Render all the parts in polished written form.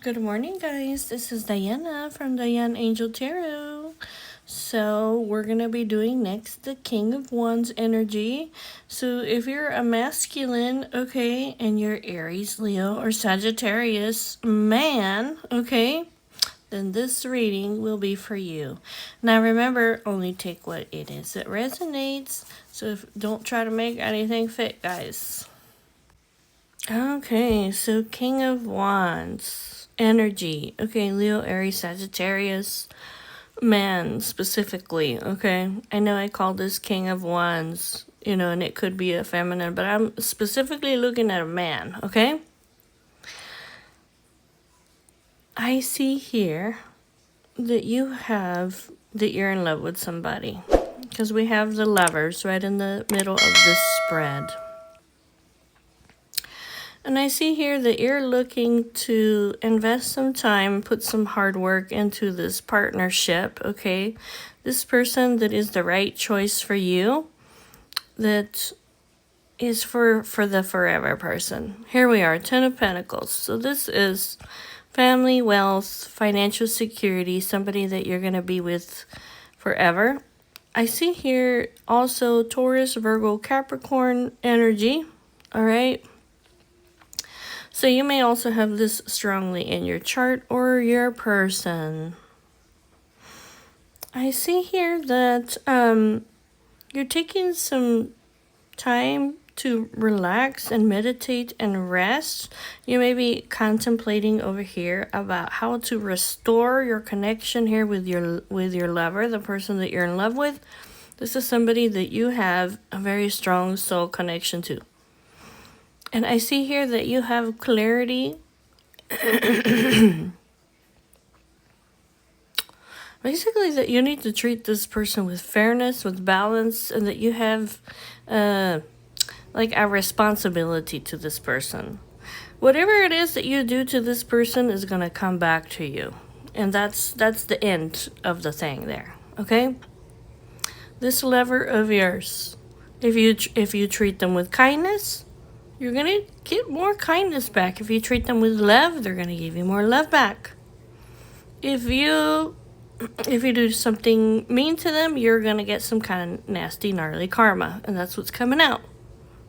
Good morning, guys. This is Diana from Diane Angel Tarot. So, we're going to be doing next the King of Wands energy. So, if you're a masculine, okay, and you're Aries, Leo, or Sagittarius man, okay, then this reading will be for you. Now, remember, only take what it is that resonates. So, don't try to make anything fit, guys. Okay, so King of Wands energy. Okay, Leo, Aries, Sagittarius, man specifically. Okay, I know I call this King of Wands, and it could be a feminine, but I'm specifically looking at a man. Okay, I see here that you're in love with somebody because we have the lovers right in the middle of this spread. And I see here that you're looking to invest some time, put some hard work into this partnership, okay? This person that is the right choice for you, that is for the forever person. Here we are, Ten of Pentacles. So this is family, wealth, financial security, somebody that you're going to be with forever. I see here also Taurus, Virgo, Capricorn energy, all right? So you may also have this strongly in your chart or your person. I see here that you're taking some time to relax and meditate and rest. You may be contemplating over here about how to restore your connection here with your lover, the person that you're in love with. This is somebody that you have a very strong soul connection to. And I see here that you have clarity. Basically, that you need to treat this person with fairness, with balance, and that you have like a responsibility to this person. Whatever it is that you do to this person is going to come back to you. And that's the end of the thing there, okay? This lover of yours, if you treat them with kindness, you're going to get more kindness back. If you treat them with love, they're going to give you more love back. If you do something mean to them, you're going to get some kind of nasty, gnarly karma. And that's what's coming out.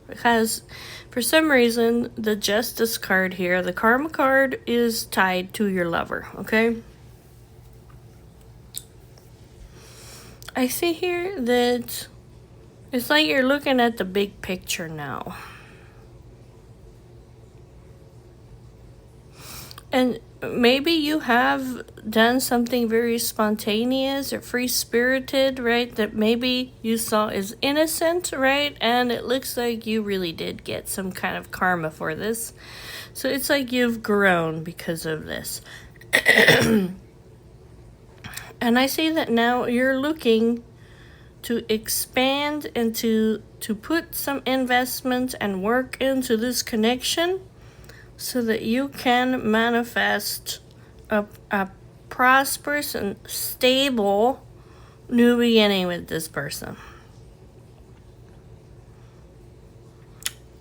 Because for some reason, the Justice card here, the Karma card, is tied to your lover, okay? I see here that it's like you're looking at the big picture now. And maybe you have done something very spontaneous or free-spirited, right? That maybe you saw as innocent, right? And it looks like you really did get some kind of karma for this. So it's like you've grown because of this. And I see that now you're looking to expand and to put some investment and work into this connection, so that you can manifest a prosperous and stable new beginning with this person.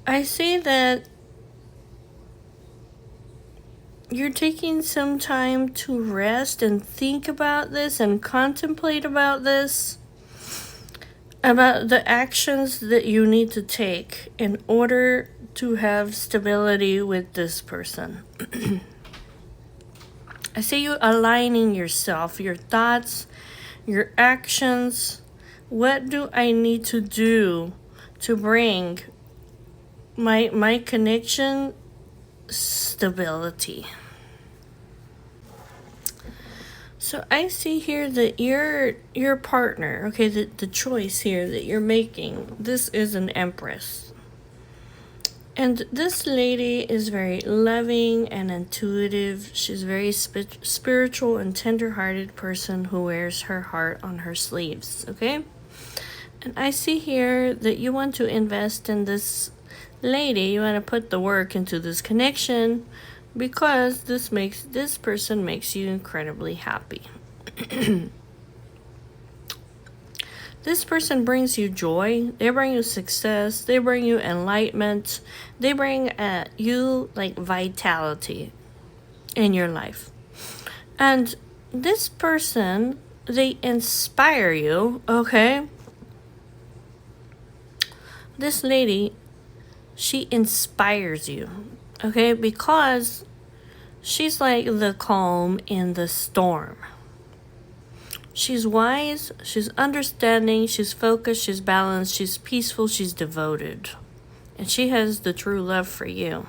I see that you're taking some time to rest and think about this and contemplate about this, about the actions that you need to take in order to have stability with this person. I see you aligning yourself, your thoughts, your actions. What do I need to do to bring my connection stability? So I see here that your partner, okay, the choice here that you're making, this is an Empress. And this lady is very loving and intuitive. She's a very spiritual and tender-hearted person who wears her heart on her sleeves, okay? And I see here that you want to invest in this lady. You want to put the work into this connection because this person makes you incredibly happy. This person brings you joy, they bring you success, they bring you enlightenment, they bring you like vitality. in your life. And this person, they inspire you, okay? This lady, she inspires you, okay? Because she's like the calm in the storm. She's wise, she's understanding, she's focused, she's balanced, she's peaceful, she's devoted. And she has the true love for you.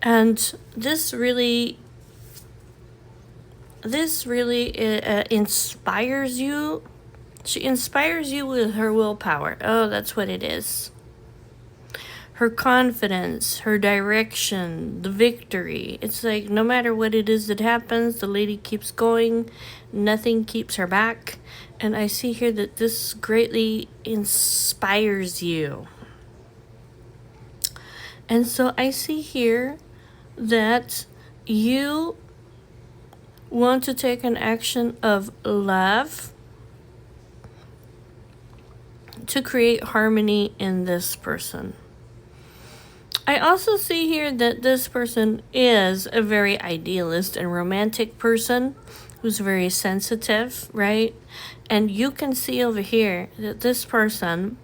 And this really inspires you. She inspires you with her willpower. Oh, that's what it is. Her confidence, her direction, the victory. It's like no matter what it is that happens, the lady keeps going. Nothing keeps her back. And I see here that this greatly inspires you. And so I see here that you want to take an action of love to create harmony in this person. I also see here that this person is a very idealist and romantic person who's very sensitive, right? And you can see over here that this person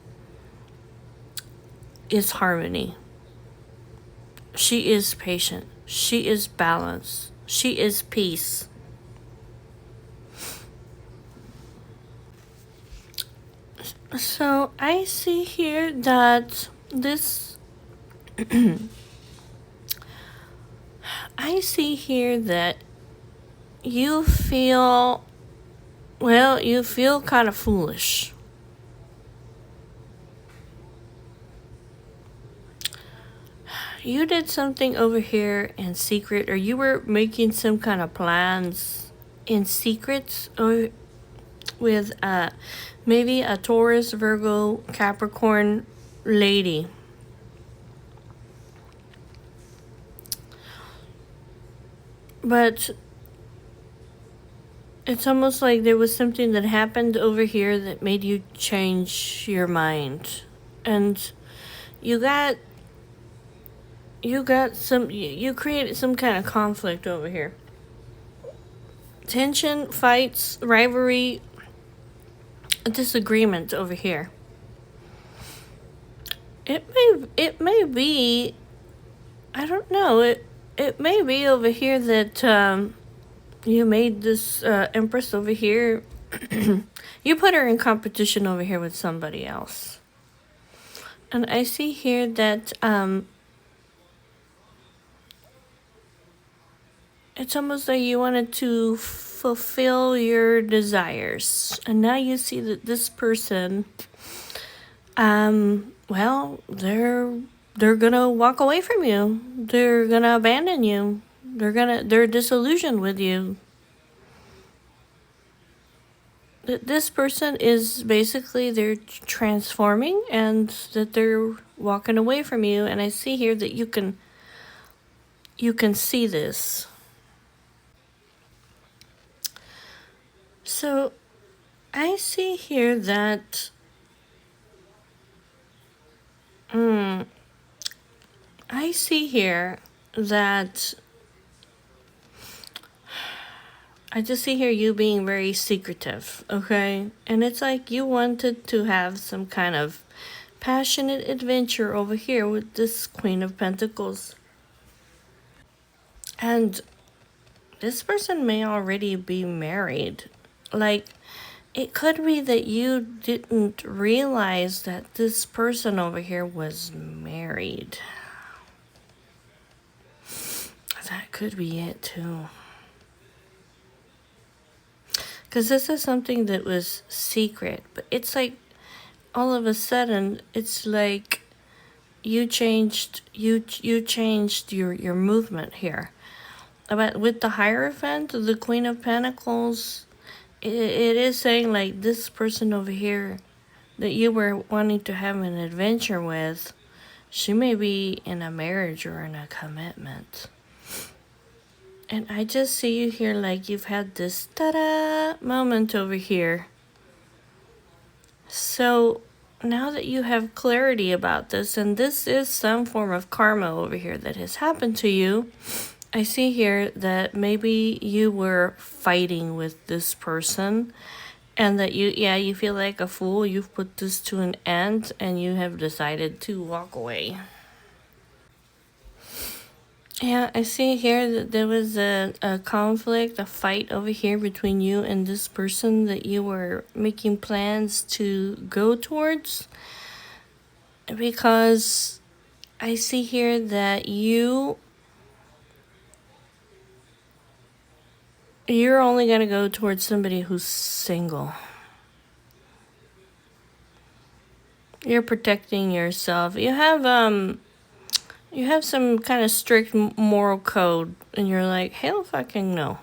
is harmony. She is patient. She is balanced. She is peace. So I see here that this I see here that you feel kind of foolish. You did something over here in secret, or you were making some kind of plans in secret, or with maybe a Taurus, Virgo, Capricorn lady. But it's almost like there was something that happened over here that made you change your mind. And you created some kind of conflict over here. Tension, fights, rivalry, a disagreement over here. It may be, I don't know, it may be over here that you made this Empress over here, you put her in competition over here with somebody else. And I see here that it's almost like you wanted to fulfill your desires. And now you see that this person, they're gonna walk away from you. They're gonna abandon you. They're disillusioned with you. This person is basically, they're transforming and that they're walking away from you. And I see here that you can see this. So I see here that I see here that I just see here you being very secretive, okay? And it's like you wanted to have some kind of passionate adventure over here with this Queen of Pentacles. And this person may already be married. Like, it could be that you didn't realize that this person over here was married. That could be it too. Because this is something that was secret. But it's like, all of a sudden, it's like you changed your movement here. But with the Hierophant, the Queen of Pentacles, it is saying like this person over here that you were wanting to have an adventure with, she may be in a marriage or in a commitment. And I just see you here like you've had this ta-da moment over here. So now that you have clarity about this, and this is some form of karma over here that has happened to you, I see here that maybe you were fighting with this person and that you feel like a fool. You've put this to an end and you have decided to walk away. Yeah, I see here that there was a conflict, a fight over here between you and this person that you were making plans to go towards. Because I see here that you're only going to go towards somebody who's single. You're protecting yourself. You have some kind of strict moral code and you're like, hell fucking no.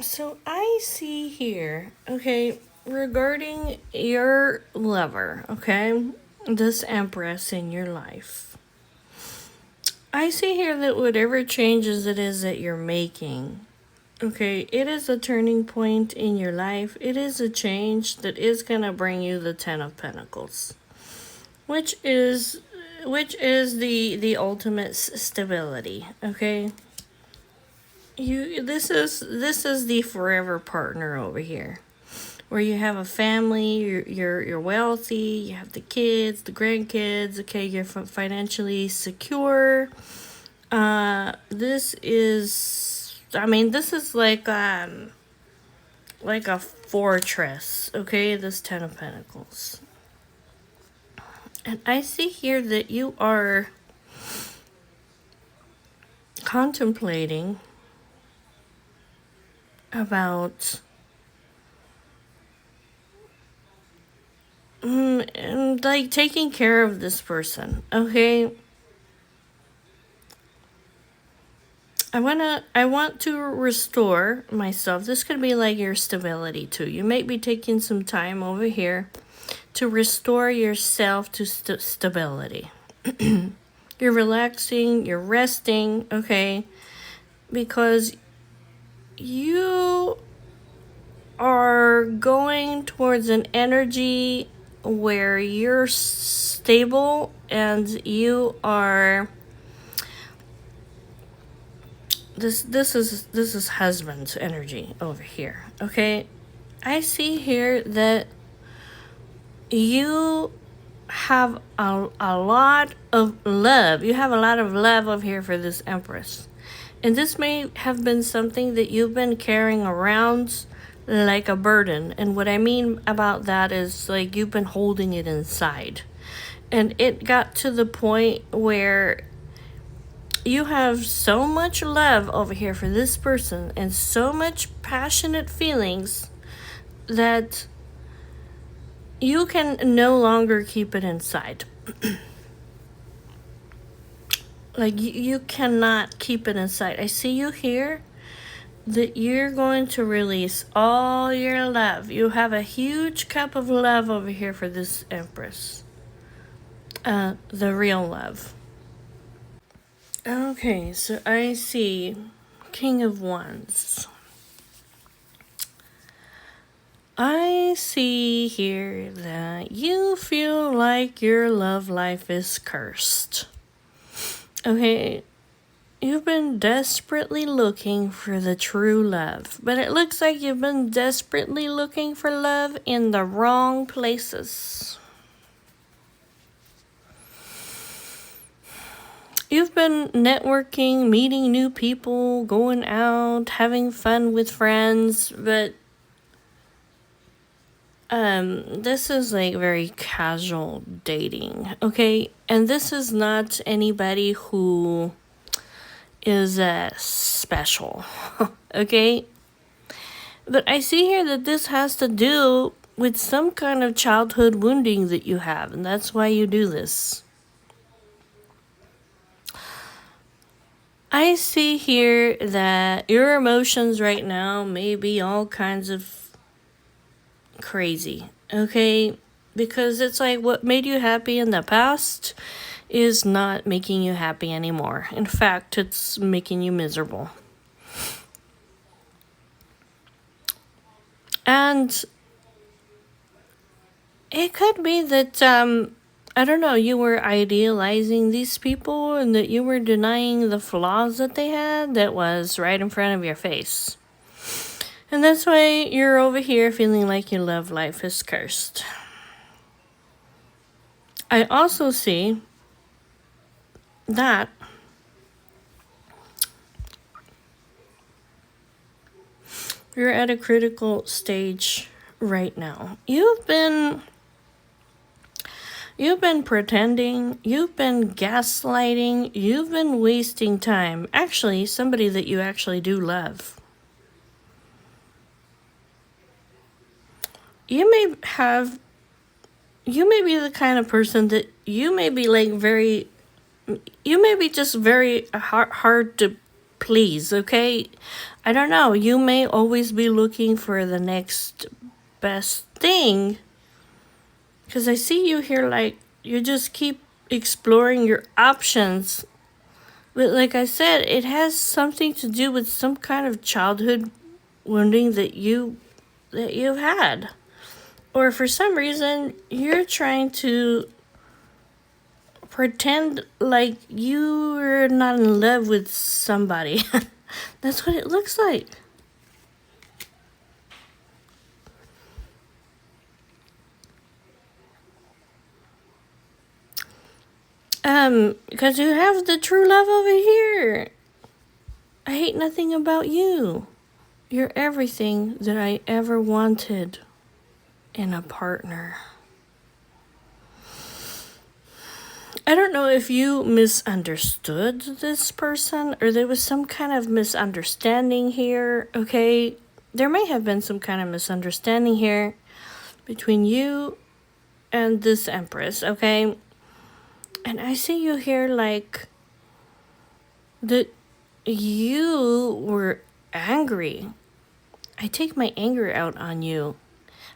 So I see here, okay, regarding your lover, okay, this empress in your life. I see here that whatever changes it is that you're making, okay, it is a turning point in your life. It is a change that is going to bring you the 10 of Pentacles, which is the ultimate stability, okay? This is the forever partner over here, where you have a family, you're wealthy, you have the kids, the grandkids, okay, you're financially secure. This is, I mean, this is like a fortress, okay, this 10 of Pentacles. And I see here that you are contemplating about like taking care of this person, okay? I want to restore myself. This could be like your stability too. You may be taking some time over here to restore yourself to stability. You're relaxing, you're resting, okay? Because you are going towards an energy where you're stable and you are this is husband's energy over here, okay? I see here that you have a lot of love. You have a lot of love over here for this empress. And this may have been something that you've been carrying around like a burden. And what I mean about that is like you've been holding it inside. And it got to the point where you have so much love over here for this person and so much passionate feelings that you can no longer keep it inside. Like, you cannot keep it inside. I see you here that you're going to release all your love. You have a huge cup of love over here for this empress. The real love. Okay, so I see King of Wands. I see here that you feel like your love life is cursed. Okay, you've been desperately looking for the true love, but it looks like you've been desperately looking for love in the wrong places. You've been networking, meeting new people, going out, having fun with friends, but this is like very casual dating, okay? And this is not anybody who is special, okay? But I see here that this has to do with some kind of childhood wounding that you have, and that's why you do this. I see here that your emotions right now may be all kinds of crazy, okay? Because it's like what made you happy in the past is not making you happy anymore. In fact, it's making you miserable. And it could be that I don't know, you were idealizing these people and that you were denying the flaws that they had that was right in front of your face. And that's why you're over here feeling like your love life is cursed. I also see that you're at a critical stage right now. You've been pretending, you've been gaslighting, you've been wasting time. Actually, somebody that you actually do love. You may be the kind of person that you may be like you may be just very hard to please, okay? I don't know. You may always be looking for the next best thing. Because I see you here like you just keep exploring your options. But like I said, it has something to do with some kind of childhood wounding that you've had. Or for some reason, you're trying to pretend like you're not in love with somebody. That's what it looks like. Because you have the true love over here. I hate nothing about you. You're everything that I ever wanted in a partner. I don't know if you misunderstood this person or there was some kind of misunderstanding here, okay? There may have been some kind of misunderstanding here between you and this Empress, okay? And I see you here like that you were angry. I take my anger out on you.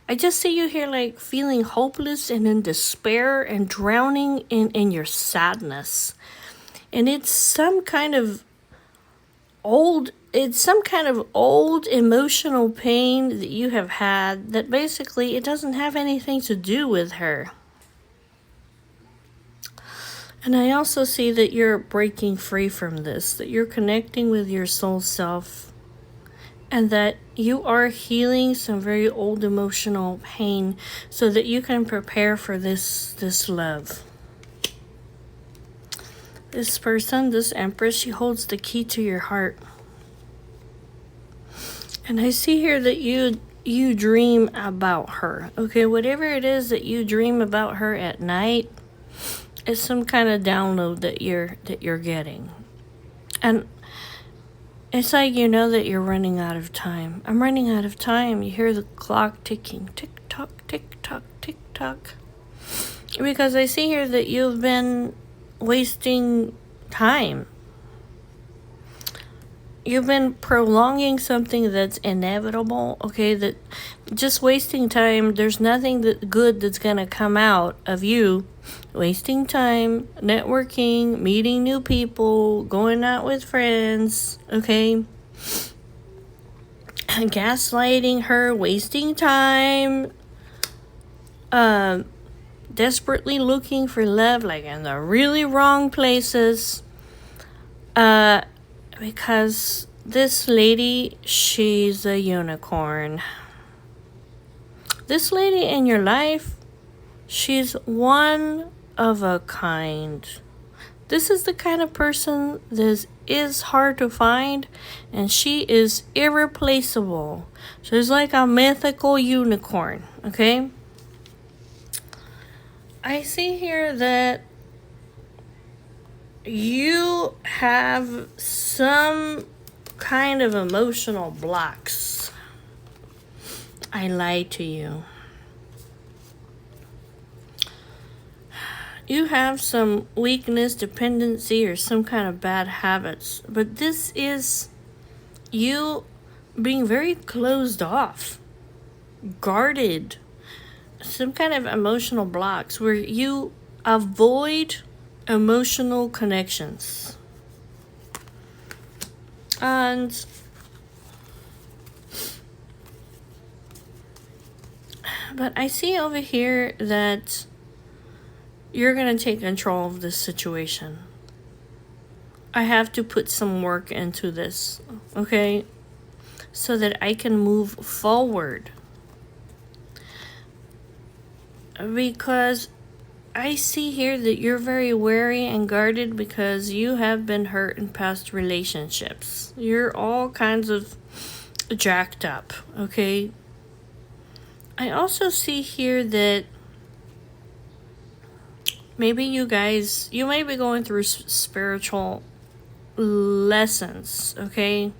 I just see you here like feeling hopeless and in despair and drowning in your sadness. And it's some kind of old emotional pain that you have had that basically it doesn't have anything to do with her. And I also see that you're breaking free from this, that you're connecting with your soul self, and that you are healing some very old emotional pain so that you can prepare for this love. This person, this Empress, she holds the key to your heart. And I see here that you dream about her. Okay, whatever it is that you dream about her at night, it's some kind of download that you're getting. And it's like you know that you're running out of time. I'm running out of time. You hear the clock ticking. Tick tock, tick tock, tick tock. Because I see here that you've been wasting time. You've been prolonging something that's inevitable, okay? That just wasting time. There's nothing good that's going to come out of you wasting time, networking, meeting new people, going out with friends, okay? Gaslighting her, wasting time, desperately looking for love, like in the really wrong places. Because this lady, she's a unicorn. This lady in your life, she's one of a kind. This is the kind of person that is hard to find, and she is irreplaceable. She's like a mythical unicorn, okay? I see here that you have some kind of emotional blocks. I lied to you. You have some weakness, dependency, or some kind of bad habits. But this is you being very closed off, guarded, some kind of emotional blocks where you avoid emotional connections. And but I see over here that you're going to take control of this situation. I have to put some work into this, okay? So that I can move forward. Because I see here that you're very wary and guarded because you have been hurt in past relationships. You're all kinds of jacked up, okay? I also see here that maybe you may be going through spiritual lessons, okay?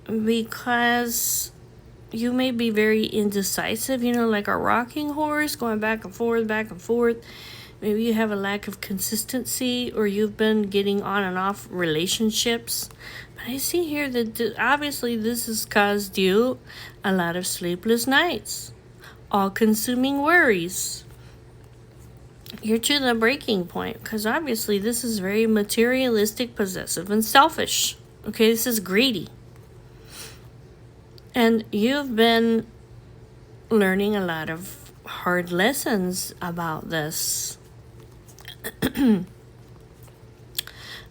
Because you may be very indecisive, like a rocking horse, going back and forth, back and forth. Maybe you have a lack of consistency, or you've been getting on and off relationships. But I see here that obviously this has caused you a lot of sleepless nights, all-consuming worries. You're to the breaking point, because obviously this is very materialistic, possessive, and selfish. Okay, this is greedy. And you've been learning a lot of hard lessons about this.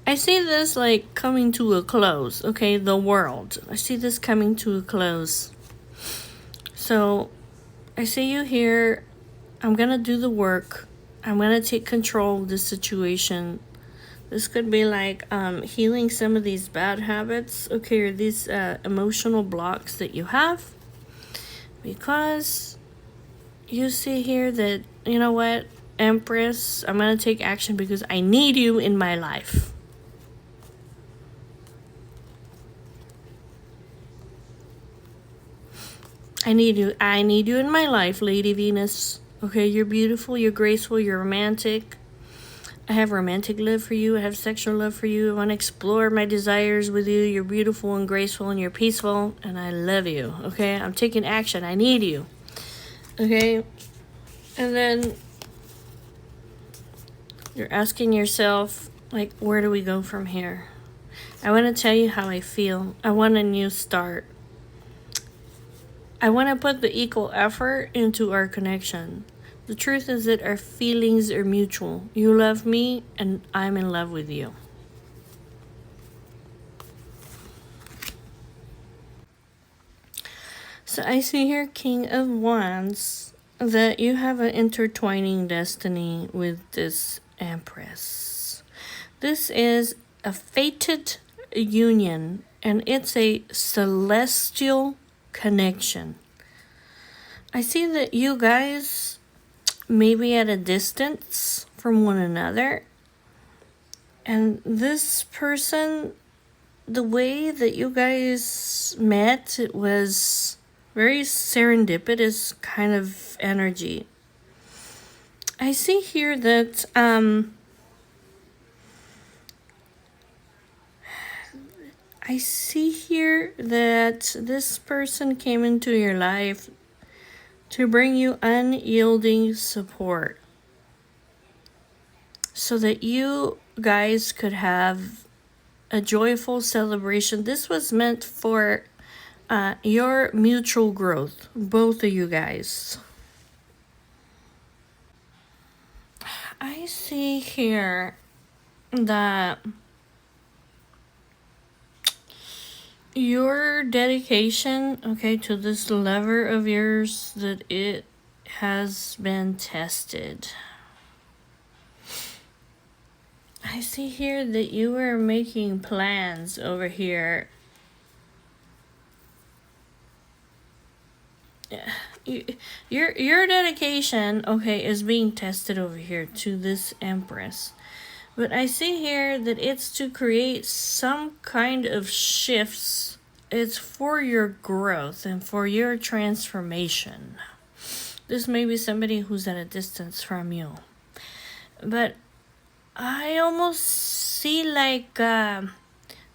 I see this like coming to a close, okay? The world. I see this coming to a close. So I see you here. I'm going to do the work. I'm going to take control of the situation. This could be like healing some of these bad habits, okay, or these emotional blocks that you have. Because you see here that, you know what, Empress, I'm going to take action because I need you in my life. I need you in my life, Lady Venus. Okay, you're beautiful, you're graceful, you're romantic. I have romantic love for you. I have sexual love for you. I want to explore my desires with you. You're beautiful and graceful and you're peaceful. And I love you. Okay? I'm taking action. I need you. Okay? And then you're asking yourself, like, where do we go from here? I want to tell you how I feel. I want a new start. I want to put the equal effort into our connection. The truth is that our feelings are mutual. You love me, and I'm in love with you. So I see here, King of Wands, that you have an intertwining destiny with this Empress. This is a fated union, and it's a celestial connection. I see that you guys maybe at a distance from one another. And this person, the way that you guys met, it was very serendipitous kind of energy. I see here that this person came into your life to bring you unyielding support so that you guys could have a joyful celebration. This was meant for your mutual growth, both of you guys. I see here that your dedication, okay, to this lover of yours, that it has been tested. I see here that you are making plans over here. Your dedication, okay, is being tested over here to this Empress. But I see here that it's to create some kind of shifts. It's for your growth and for your transformation. This may be somebody who's at a distance from you. But I almost see like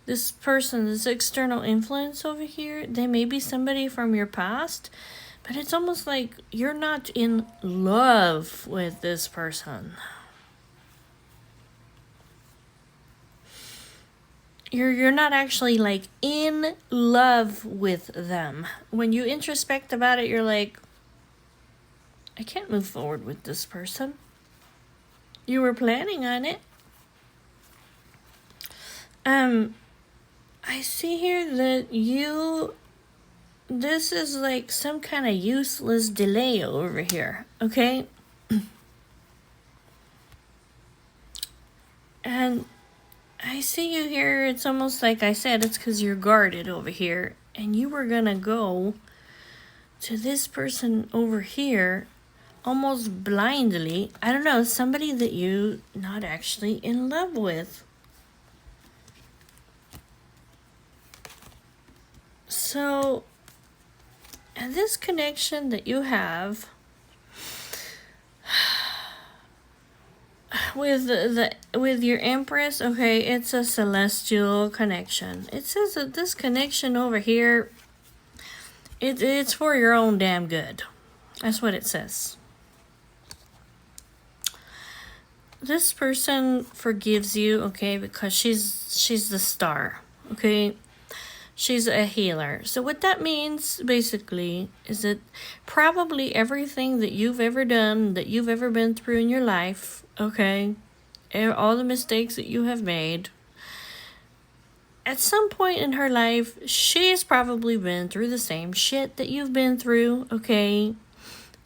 this person, this external influence over here, they may be somebody from your past. But it's almost like you're not in love with this person. You're not actually like in love with them. When you introspect about it, you're like, I can't move forward with this person. You were planning on it. I see here that this is like some kind of useless delay over here, okay? And I see you here, it's almost like I said, it's because you're guarded over here. And you were gonna go to this person over here almost blindly. I don't know, somebody that you're not actually in love with. So, and this connection that you have with your Empress, okay, it's a celestial connection. It says that this connection over here, it's for your own damn good. That's what it says. This person forgives you, okay, because she's the star, okay? She's a healer. So what that means, basically, is that probably everything that you've ever done, that you've ever been through in your life, okay, all the mistakes that you have made, at some point in her life, she's probably been through the same shit that you've been through, okay?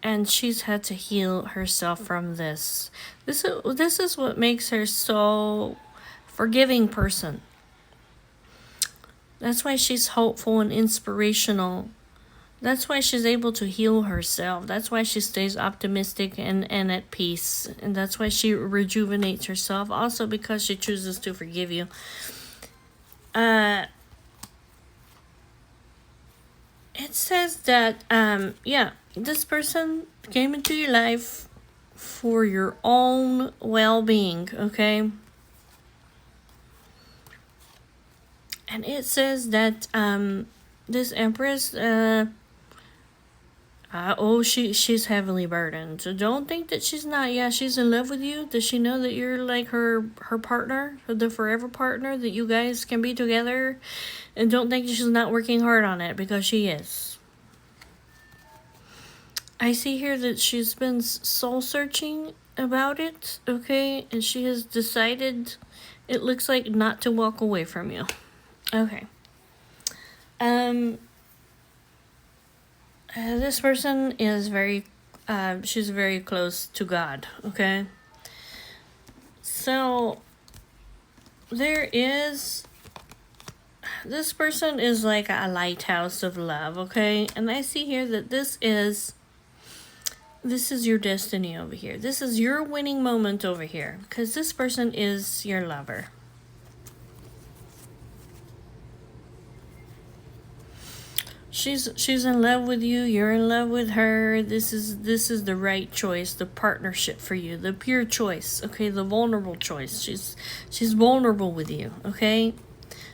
And she's had to heal herself from this. This is what makes her so forgiving person. That's why she's hopeful and inspirational. That's why she's able to heal herself. That's why she stays optimistic and at peace. And that's why she rejuvenates herself. Also because she chooses to forgive you. It says that, this person came into your life for your own well-being, okay? And it says that this Empress, she's heavily burdened. So don't think that she's not. Yeah, she's in love with you. Does she know that you're like her partner, the forever partner, that you guys can be together? And don't think that she's not working hard on it, because she is. I see here that she's been soul searching about it, okay? And she has decided, it looks like, not to walk away from you. Okay. This person is she's very close to God, okay? So, this person is like a lighthouse of love, okay? And I see here that this is your destiny over here. This is your winning moment over here, because this person is your lover. She's in love with you. You're in love with her. This is the right choice, the partnership for you, the pure choice. Okay, the vulnerable choice. She's vulnerable with you. Okay,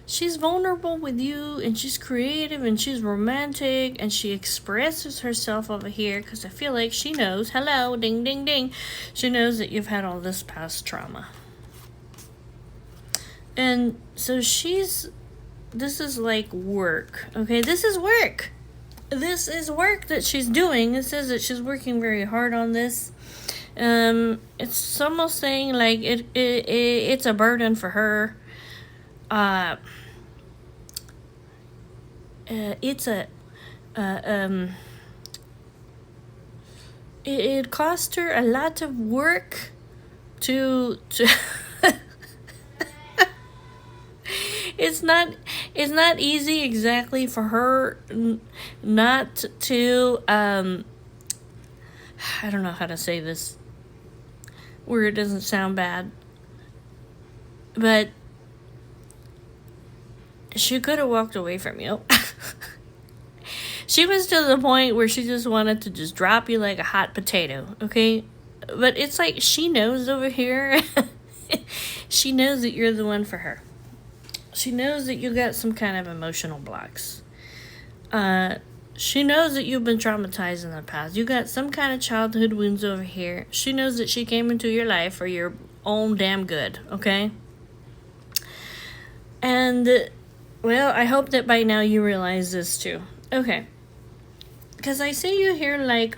she's vulnerable with you, and she's creative, and she's romantic, and she expresses herself over here because I feel like she knows. Hello, ding, ding, ding. She knows that you've had all this past trauma, and so this is like work, okay? This is work. This is work that she's doing. It says that she's working very hard on this. It's almost saying like it's a burden for her. It cost her a lot of work to it's not easy exactly for her not to I don't know how to say this where it doesn't sound bad, but she could have walked away from you. She was to the point where she just wanted to just drop you like a hot potato, okay? But it's like she knows over here. She knows that you're the one for her. She knows that you got some kind of emotional blocks. She knows that you've been traumatized in the past. You got some kind of childhood wounds over here. She knows that she came into your life for your own damn good, okay? And, well, I hope that by now you realize this too. Okay. Because I see you here like,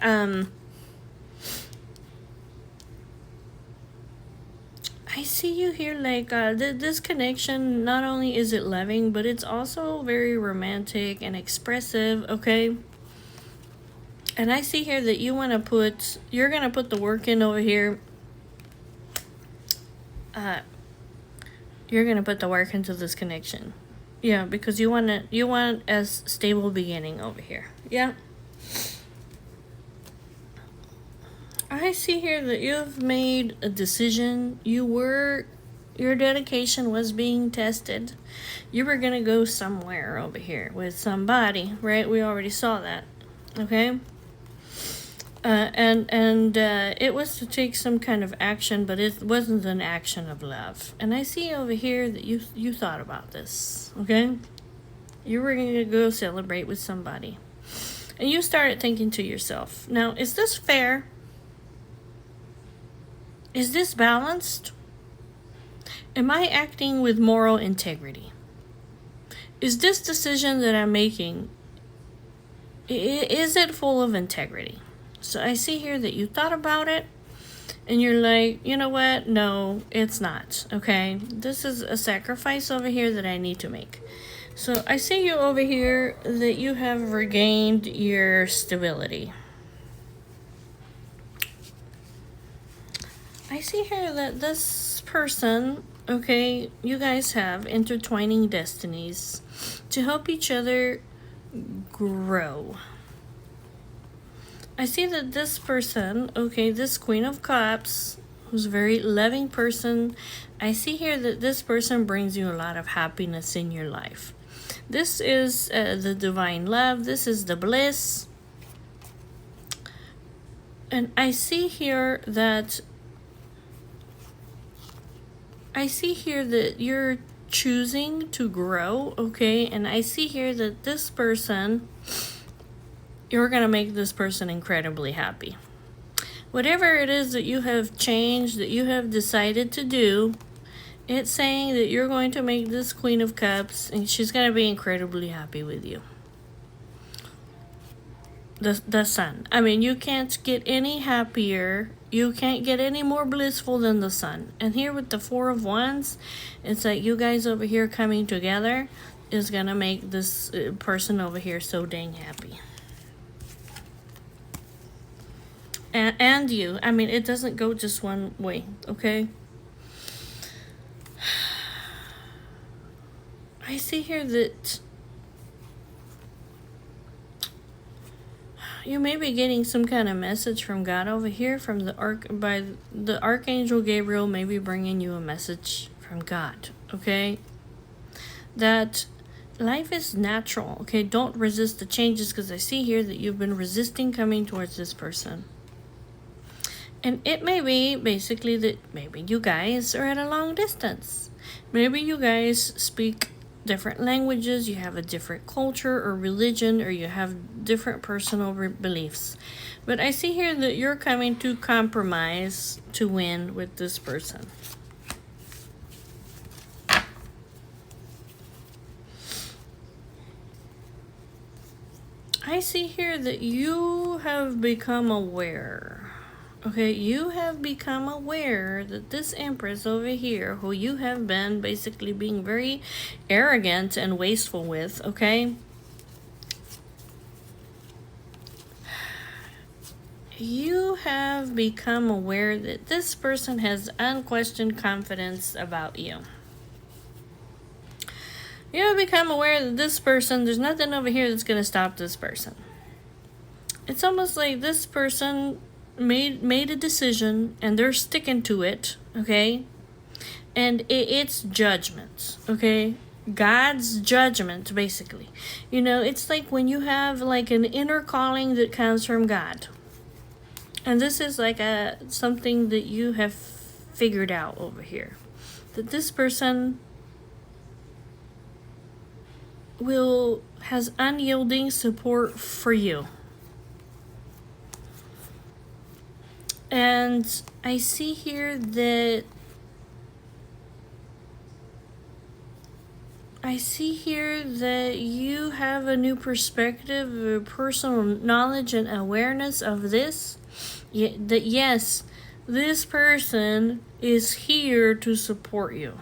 I see you here like this connection, not only is it loving, but it's also very romantic and expressive, okay? And I see here that you're gonna put the work in over here. You're gonna put the work into this connection. Yeah, because you want a stable beginning over here. Yeah. I see here that you've made a decision. Your dedication was being tested. You were gonna go somewhere over here with somebody, right? We already saw that. Okay. And it was to take some kind of action, but it wasn't an action of love. And I see over here that you thought about this, okay? You were going to go celebrate with somebody. And you started thinking to yourself, now, is this fair? Is this balanced? Am I acting with moral integrity? Is this decision that I'm making, is it full of integrity? So I see here that you thought about it and you're like, you know what? No, it's not. Okay. This is a sacrifice over here that I need to make. So I see you over here that you have regained your stability. I see here that this person, okay, you guys have intertwining destinies to help each other grow. I see that this person, okay, this Queen of Cups, who's a very loving person, I see here that this person brings you a lot of happiness in your life. This is the divine love. This is the bliss. And I see here that you're choosing to grow, okay? And I see here that this person, you're going to make this person incredibly happy. Whatever it is that you have changed, that you have decided to do, it's saying that you're going to make this Queen of Cups, and she's going to be incredibly happy with you. The Sun. I mean, you can't get any happier. You can't get any more blissful than the Sun. And here with the Four of Wands, it's like you guys over here coming together is going to make this person over here so dang happy. And you. I mean, it doesn't go just one way, okay? I see here that you may be getting some kind of message from God over here, from the Archangel Gabriel may be bringing you a message from God, okay? That life is natural, okay? Don't resist the changes, because I see here that you've been resisting coming towards this person. And it may be basically that maybe you guys are at a long distance. Maybe you guys speak different languages, you have a different culture or religion, or you have different personal beliefs. But I see here that you're coming to compromise to win with this person. I see here that you have become aware. Okay, you have become aware that this Empress over here, who you have been basically being very arrogant and wasteful with, okay? You have become aware that this person has unquestioned confidence about you. You have become aware that this person, there's nothing over here that's going to stop this person. It's almost like this person made a decision and they're sticking to it, okay? And it's judgment, okay? God's judgment, basically. You know, it's like when you have like an inner calling that comes from God. And this is like something that you have figured out over here. That this person has unyielding support for you. And I see here that you have a new perspective, personal knowledge and awareness of this. That yes, this person is here to support you.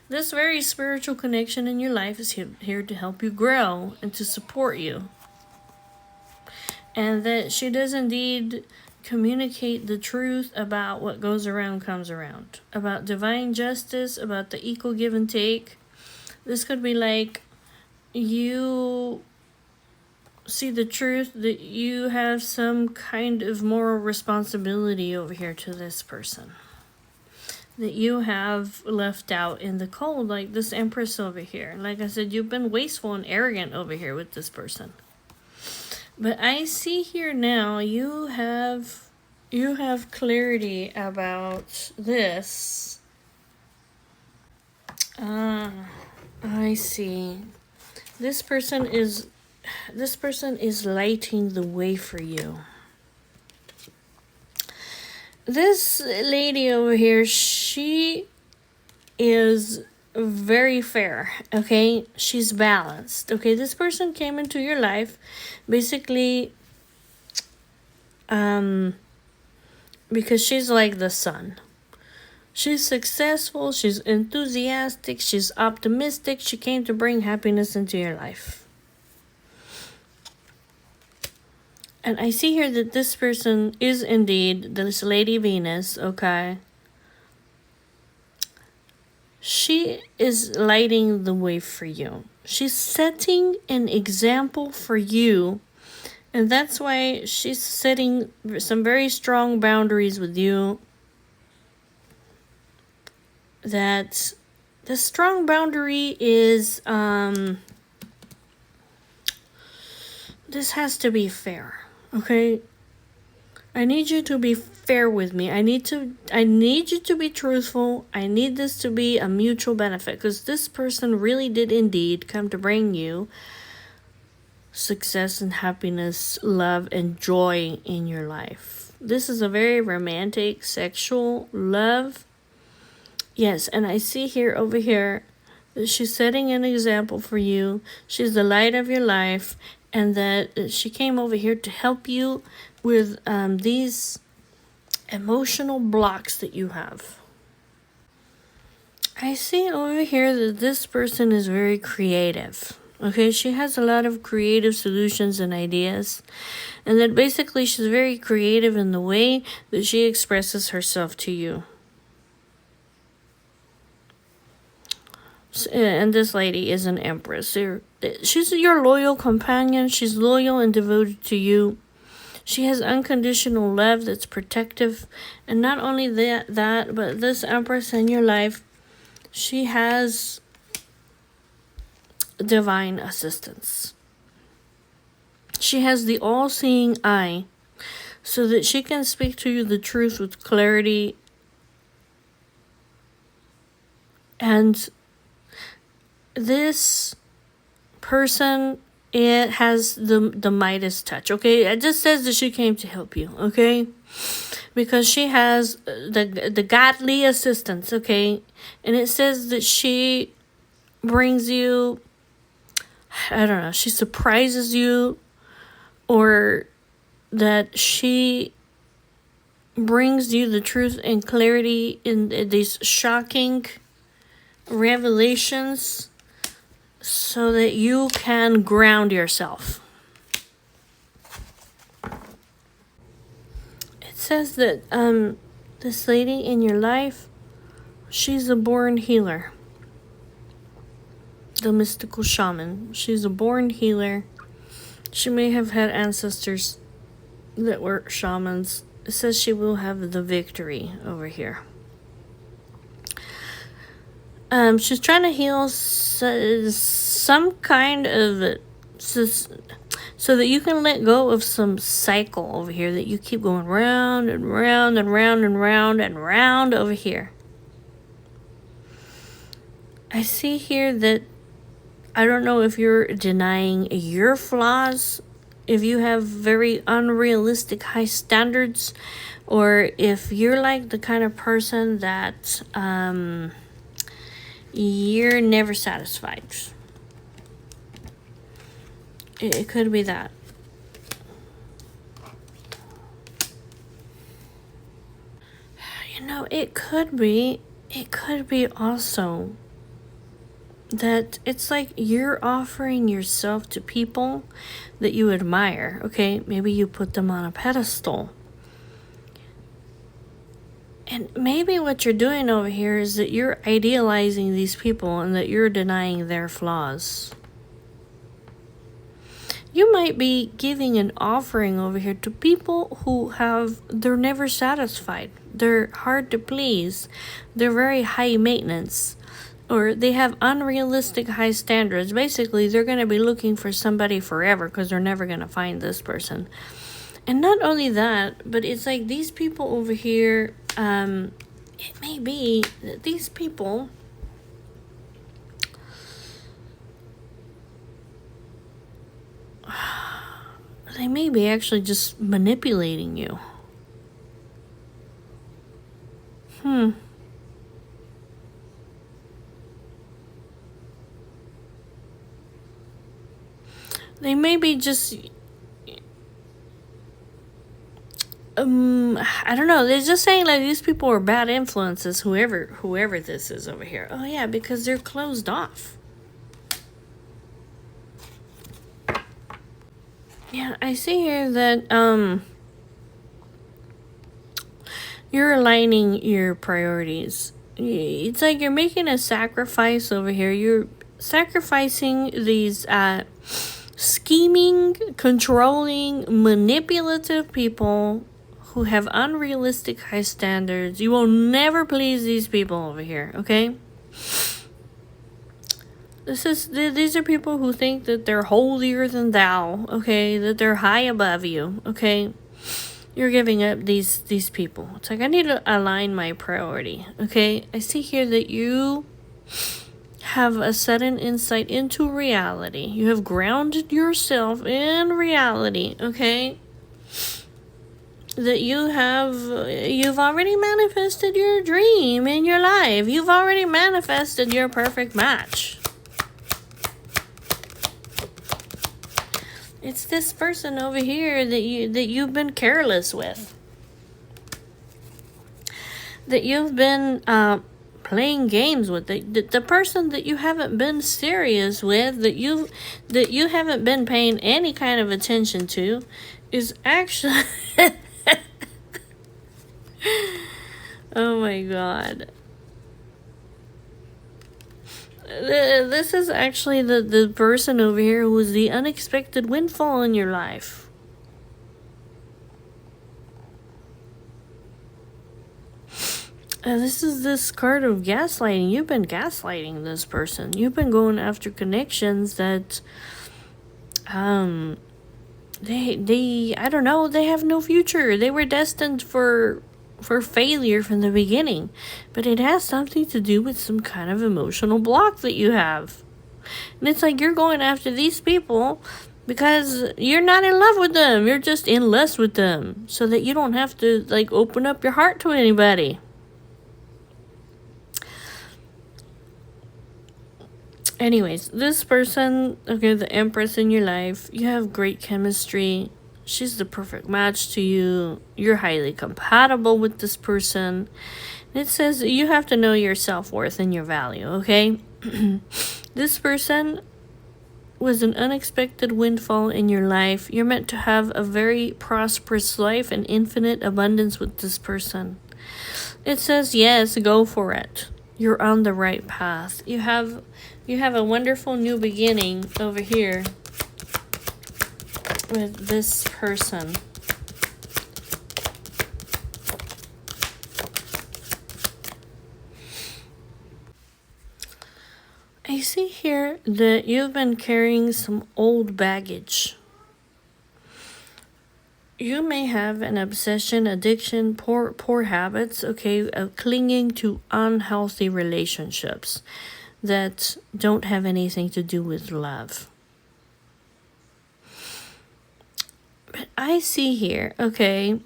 This very spiritual connection in your life is here to help you grow and to support you. And that she does indeed communicate the truth about what goes around comes around. About divine justice, about the equal give and take. This could be like you see the truth that you have some kind of moral responsibility over here to this person. That you have left out in the cold, like this Empress over here. Like I said, you've been wasteful and arrogant over here with this person. But I see here now you have clarity about this. I see. This person is lighting the way for you. This lady over here, she is very fair, okay? She's balanced, okay? This person came into your life basically because she's like the sun. She's successful, she's enthusiastic, she's optimistic. She came to bring happiness into your life. And I see here that this person is indeed this Lady Venus, okay? She is lighting the way for you. She's setting an example for you. And that's why she's setting some very strong boundaries with you. That the strong boundary is, this has to be fair, okay? I need you to be fair with me. I need you to be truthful. I need this to be a mutual benefit, because this person really did indeed come to bring you success and happiness, love and joy in your life. This is a very romantic, sexual love. Yes, and I see here over here that she's setting an example for you. She's the light of your life, and that she came over here to help you with these emotional blocks that you have. I see over here that this person is very creative. Okay, she has a lot of creative solutions and ideas. And that basically she's very creative in the way that she expresses herself to you. And this lady is an Empress. She's your loyal companion. She's loyal and devoted to you. She has unconditional love that's protective. And not only that, but this Empress in your life, she has divine assistance. She has the all-seeing eye, so that she can speak to you the truth with clarity. And this person, it has the Midas touch, okay? It just says that she came to help you, okay? Because she has the godly assistance, okay? And it says that she brings you, I don't know, she surprises you, or that she brings you the truth and clarity in these shocking revelations, so that you can ground yourself. It says that this lady in your life, she's a born healer. The mystical shaman. She's a born healer. She may have had ancestors that were shamans. It says she will have the victory over here. She's trying to heal some kind of, so that you can let go of some cycle over here that you keep going round and round and round and round and round over here. I see here that, I don't know if you're denying your flaws, if you have very unrealistic high standards, or if you're like the kind of person that, you're never satisfied. It could be that. It could be also that it's like you're offering yourself to people that you admire, okay? Maybe you put them on a pedestal. And maybe what you're doing over here is that you're idealizing these people and that you're denying their flaws. You might be giving an offering over here to people they're never satisfied. They're hard to please. They're very high maintenance. Or they have unrealistic high standards. Basically, they're going to be looking for somebody forever because they're never going to find this person. And not only that, but it's like these people over here, it may be that these people, they may be actually just manipulating you. They may be just, I don't know. They're just saying like these people are bad influences, whoever this is over here. Oh yeah, because they're closed off. Yeah, I see here that, you're aligning your priorities. It's like you're making a sacrifice over here. You're sacrificing these, scheming, controlling, manipulative people who have unrealistic high standards. You will never please these people over here, okay? These are people who think that they're holier than thou, okay? That they're high above you, okay? You're giving up these people. It's like I need to align my priority, okay? I see here that you have a sudden insight into reality. You have grounded yourself in reality, okay? That you've already manifested your dream in your life. You've already manifested your perfect match. It's this person over here that you've been careless with. That you've been playing games with. The person that you haven't been serious with, that you haven't been paying any kind of attention to, is actually oh my god. This is actually the person over here who was the unexpected windfall in your life. This is this card of gaslighting. You've been gaslighting this person. You've been going after connections that, they I don't know, they have no future. They were destined for failure from the beginning. But it has something to do with some kind of emotional block that you have. And it's like you're going after these people because you're not in love with them. You're just in lust with them. So that you don't have to like open up your heart to anybody. Anyways, this person, okay, the Empress in your life, you have great chemistry. She's the perfect match to you. You're highly compatible with this person. It says you have to know your self-worth and your value, okay? This person was an unexpected windfall in your life. You're meant to have a very prosperous life and infinite abundance with this person. It says, yes, go for it. You're on the right path. You have a wonderful new beginning over here with this person. I see here that you've been carrying some old baggage. You may have an obsession, addiction, poor habits, okay, of clinging to unhealthy relationships that don't have anything to do with love. But I see here, okay,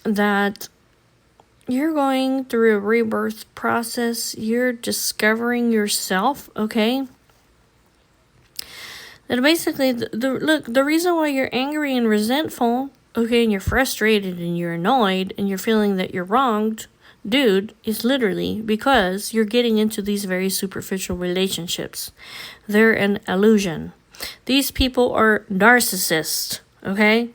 that you're going through a rebirth process. You're discovering yourself, okay? That basically, the reason why you're angry and resentful, okay, and you're frustrated and you're annoyed and you're feeling that you're wronged, dude, is literally because you're getting into these very superficial relationships. They're an illusion. These people are narcissists, okay?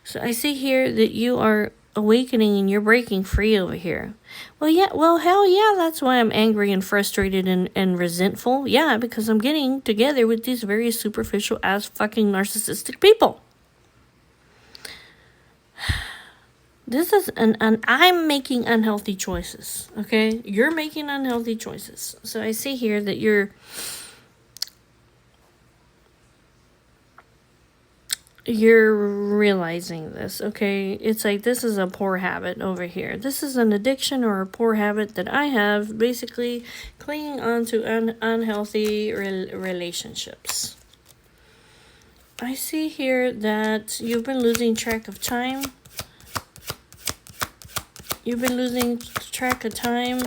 So I see here that you are awakening and you're breaking free over here. Well, hell yeah, that's why I'm angry and frustrated and resentful. Yeah, because I'm getting together with these very superficial ass fucking narcissistic people. This is I'm making unhealthy choices, okay? You're making unhealthy choices. So I see here that you're realizing this, okay? It's like this is a poor habit over here. This is an addiction or a poor habit that I have, basically clinging on to unhealthy relationships. I see here that you've been losing track of time. You've been losing track of time.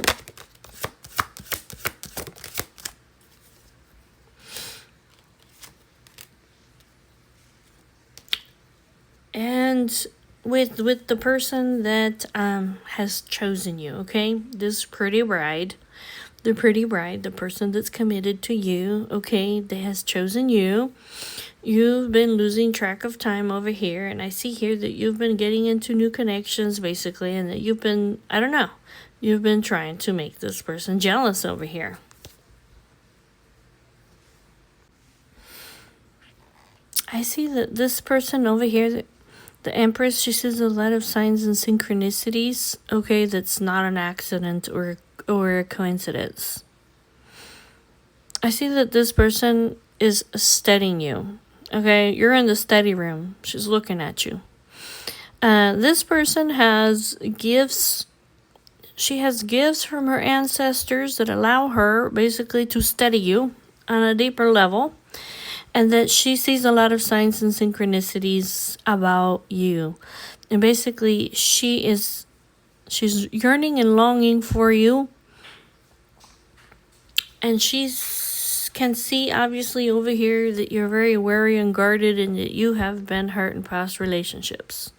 And with the person that has chosen you, okay? This pretty bride, the person that's committed to you, okay, that has chosen you. You've been losing track of time over here, and I see here that you've been getting into new connections, basically, and that you've been, I don't know, you've been trying to make this person jealous over here. I see that this person over here, the Empress, she sees a lot of signs and synchronicities, okay, that's not an accident or a coincidence. I see that this person is studying you, okay? You're in the study room. She's looking at you. This person has gifts. She has gifts from her ancestors that allow her basically to study you on a deeper level. And that she sees a lot of signs and synchronicities about you. And basically, she's yearning and longing for you. And can see, obviously, over here that you're very wary and guarded and that you have been hurt in past relationships.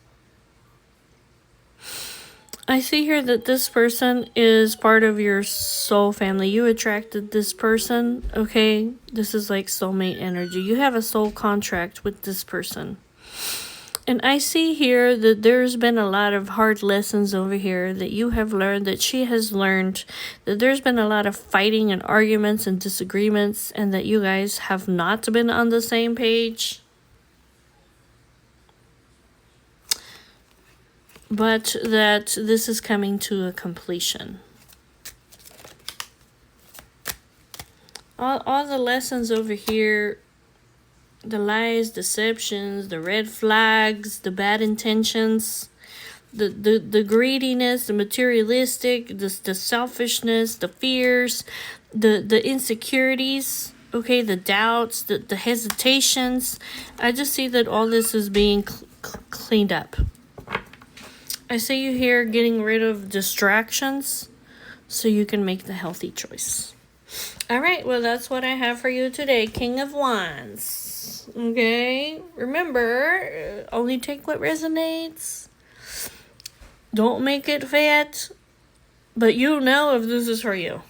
I see here that this person is part of your soul family. You attracted this person, okay? This is like soulmate energy. You have a soul contract with this person. And I see here that there's been a lot of hard lessons over here that you have learned, that she has learned, that there's been a lot of fighting and arguments and disagreements, and that you guys have not been on the same page. But that this is coming to a completion. All the lessons over here, the lies, deceptions, the red flags, the bad intentions, the greediness, the materialistic, the selfishness, the fears, the insecurities, okay, the doubts, the hesitations. I just see that all this is being cleaned up. I see you here getting rid of distractions so you can make the healthy choice. All right, well, that's what I have for you today, King of Wands. Okay, remember, only take what resonates. Don't make it fit, but you know if this is for you.